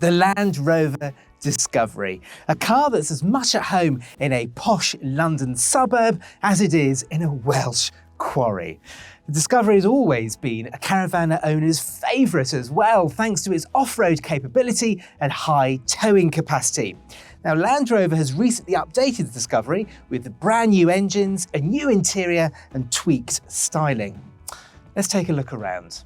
the Land Rover Discovery, a car that's as much at home in a posh London suburb as it is in a Welsh quarry. The Discovery has always been a caravan owner's favourite as well, thanks to its off-road capability and high towing capacity. Now, Land Rover has recently updated the Discovery with the brand new engines, a new interior and tweaked styling. Let's take a look around.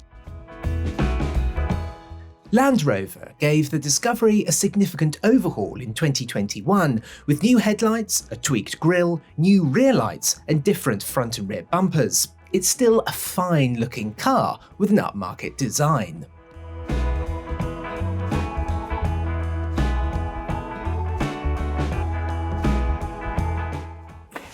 Land Rover gave the Discovery a significant overhaul in 2021 with new headlights, a tweaked grille, new rear lights and different front and rear bumpers. It's still a fine-looking car with an upmarket design.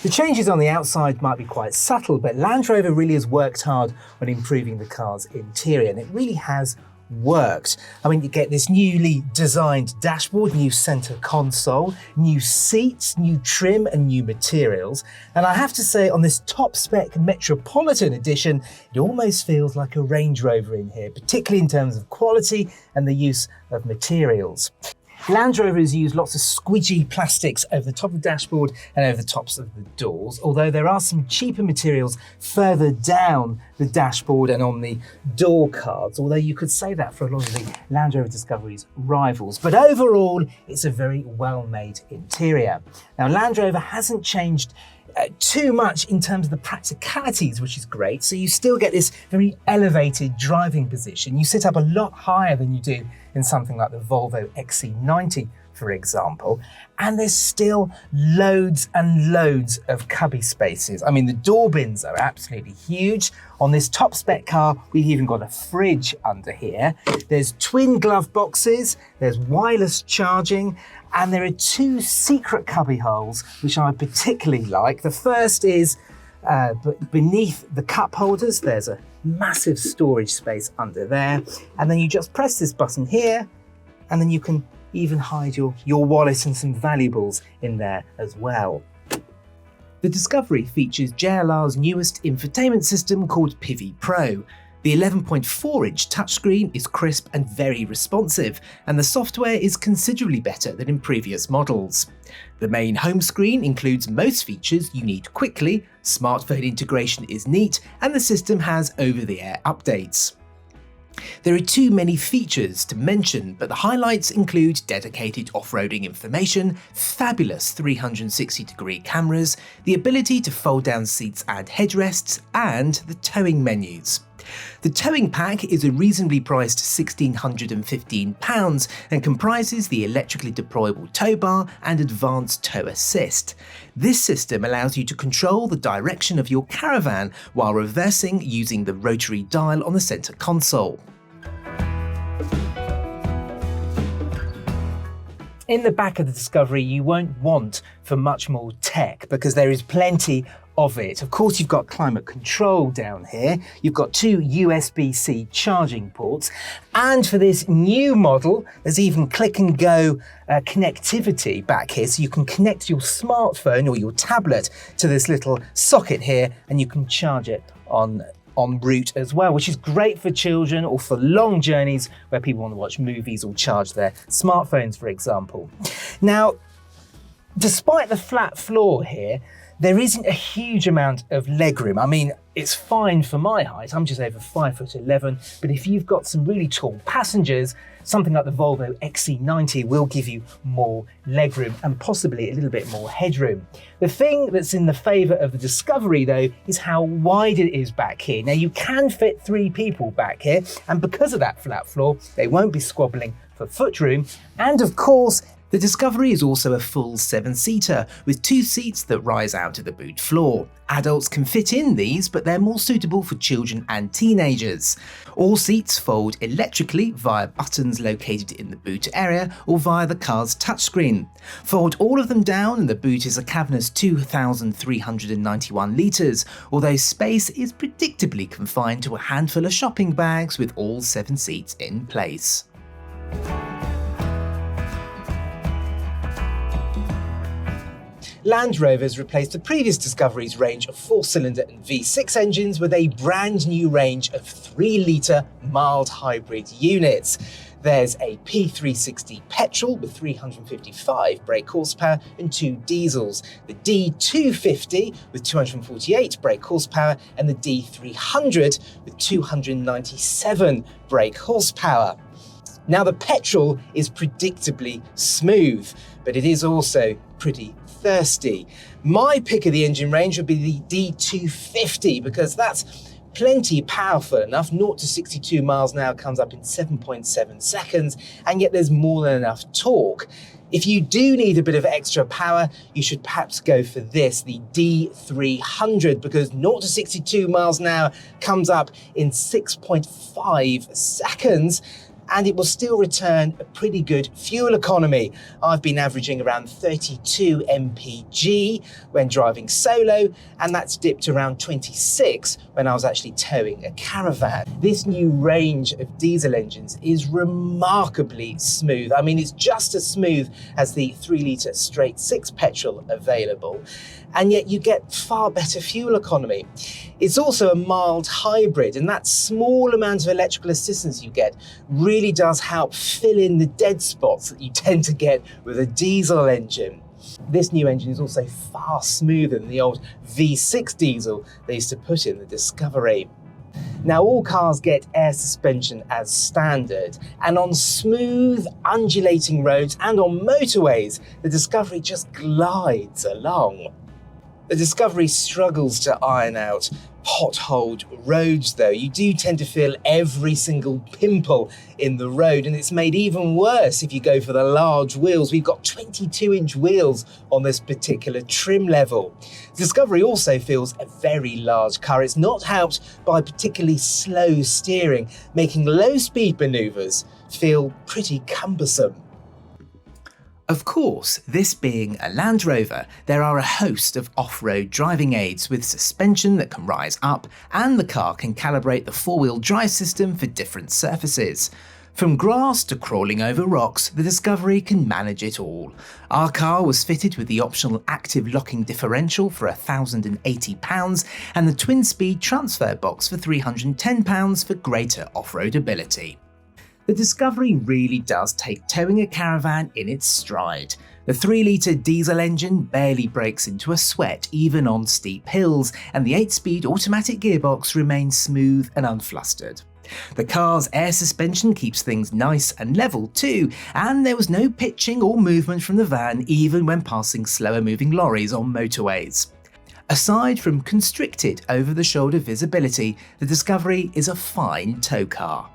The changes on the outside might be quite subtle, but Land Rover really has worked hard on improving the car's interior, and it really has worked. I mean, you get this newly designed dashboard, new centre console, new seats, new trim and new materials. And I have to say, on this top spec Metropolitan edition, it almost feels like a Range Rover in here, particularly in terms of quality and the use of materials. Land Rover has used lots of squidgy plastics over the top of the dashboard and over the tops of the doors, although there are some cheaper materials further down the dashboard and on the door cards, although you could say that for a lot of the Land Rover Discovery's rivals. But overall, it's a very well-made interior. Now, Land Rover hasn't changed too much in terms of the practicalities, which is great. So you still get this very elevated driving position. You sit up a lot higher than you do in something like the Volvo XC90, for example, and there's still loads and loads of cubby spaces. I mean, the door bins are absolutely huge. On this top spec car, we've even got a fridge under here. There's twin glove boxes, there's wireless charging, and there are two secret cubby holes, which I particularly like. The first is beneath the cup holders. There's a massive storage space under there. And then you just press this button here, and then you can even hide your wallet and some valuables in there as well. The Discovery features JLR's newest infotainment system called Pivi Pro. The 11.4-inch touchscreen is crisp and very responsive, and the software is considerably better than in previous models. The main home screen includes most features you need quickly, smartphone integration is neat, and the system has over-the-air updates. There are too many features to mention, but the highlights include dedicated off-roading information, fabulous 360-degree cameras, the ability to fold down seats and headrests, and the towing menus. The towing pack is a reasonably priced £1,615 and comprises the electrically deployable tow bar and advanced tow assist. This system allows you to control the direction of your caravan while reversing using the rotary dial on the centre console. In the back of the Discovery, you won't want for much more tech because there is plenty of it. Of course, you've got climate control down here. You've got two USB-C charging ports. And for this new model, there's even click and go connectivity back here. So you can connect your smartphone or your tablet to this little socket here, and you can charge it en route as well, which is great for children or for long journeys where people want to watch movies or charge their smartphones, for example. Now, despite the flat floor here, there isn't a huge amount of legroom. I mean, it's fine for my height. I'm just over 5'11", but if you've got some really tall passengers, something like the Volvo XC90 will give you more legroom and possibly a little bit more headroom. The thing that's in the favour of the Discovery, though, is how wide it is back here. Now, you can fit 3 people back here, and because of that flat floor, they won't be squabbling for footroom. And of course, the Discovery is also a full 7-seater with 2 seats that rise out to the boot floor. Adults can fit in these, but they're more suitable for children and teenagers. All seats fold electrically via buttons located in the boot area or via the car's touchscreen. Fold all of them down and the boot is a cavernous 2,391 litres, although space is predictably confined to a handful of shopping bags with all 7 seats in place. Land Rover has replaced the previous Discovery's range of 4-cylinder and V6 engines with a brand new range of 3-litre mild hybrid units. There's a P360 petrol with 355 brake horsepower and 2 diesels, the D250 with 248 brake horsepower and the D300 with 297 brake horsepower. Now the petrol is predictably smooth, but it is also pretty thirsty. My pick of the engine range would be the D250 because that's plenty powerful enough. 0 to 62 miles an hour comes up in 7.7 seconds, and yet there's more than enough torque. If you do need a bit of extra power, you should perhaps go for this, the D300, because 0 to 62 miles an hour comes up in 6.5 seconds, and it will still return a pretty good fuel economy. I've been averaging around 32 mpg when driving solo, and that's dipped around 26 when I was actually towing a caravan. This new range of diesel engines is remarkably smooth. I mean, it's just as smooth as the 3-litre straight 6 petrol available, and yet you get far better fuel economy. It's also a mild hybrid, and that small amount of electrical assistance you get really does help fill in the dead spots that you tend to get with a diesel engine. This new engine is also far smoother than the old V6 diesel they used to put in the Discovery. Now, all cars get air suspension as standard, and on smooth, undulating roads and on motorways, the Discovery just glides along. The Discovery struggles to iron out potholed roads though. You do tend to feel every single pimple in the road, and it's made even worse if you go for the large wheels. We've got 22-inch wheels on this particular trim level. The Discovery also feels a very large car. It's not helped by particularly slow steering, making low-speed manoeuvres feel pretty cumbersome. Of course, this being a Land Rover, there are a host of off-road driving aids with suspension that can rise up, and the car can calibrate the 4-wheel drive system for different surfaces. From grass to crawling over rocks, the Discovery can manage it all. Our car was fitted with the optional active locking differential for £1,080 and the twin-speed transfer box for £310 for greater off-road ability. The Discovery really does take towing a caravan in its stride. The 3-litre diesel engine barely breaks into a sweat even on steep hills, and the 8-speed automatic gearbox remains smooth and unflustered. The car's air suspension keeps things nice and level too, and there was no pitching or movement from the van even when passing slower moving lorries on motorways. Aside from constricted over-the-shoulder visibility, the Discovery is a fine tow car.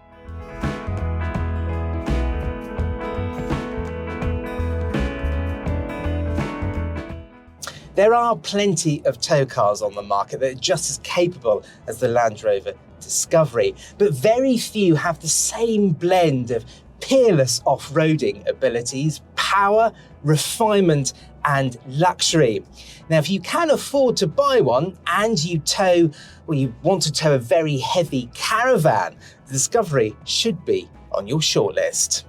There are plenty of tow cars on the market that are just as capable as the Land Rover Discovery, but very few have the same blend of peerless off-roading abilities, power, refinement and luxury. Now, if you can afford to buy one and you want to tow a very heavy caravan, the Discovery should be on your shortlist.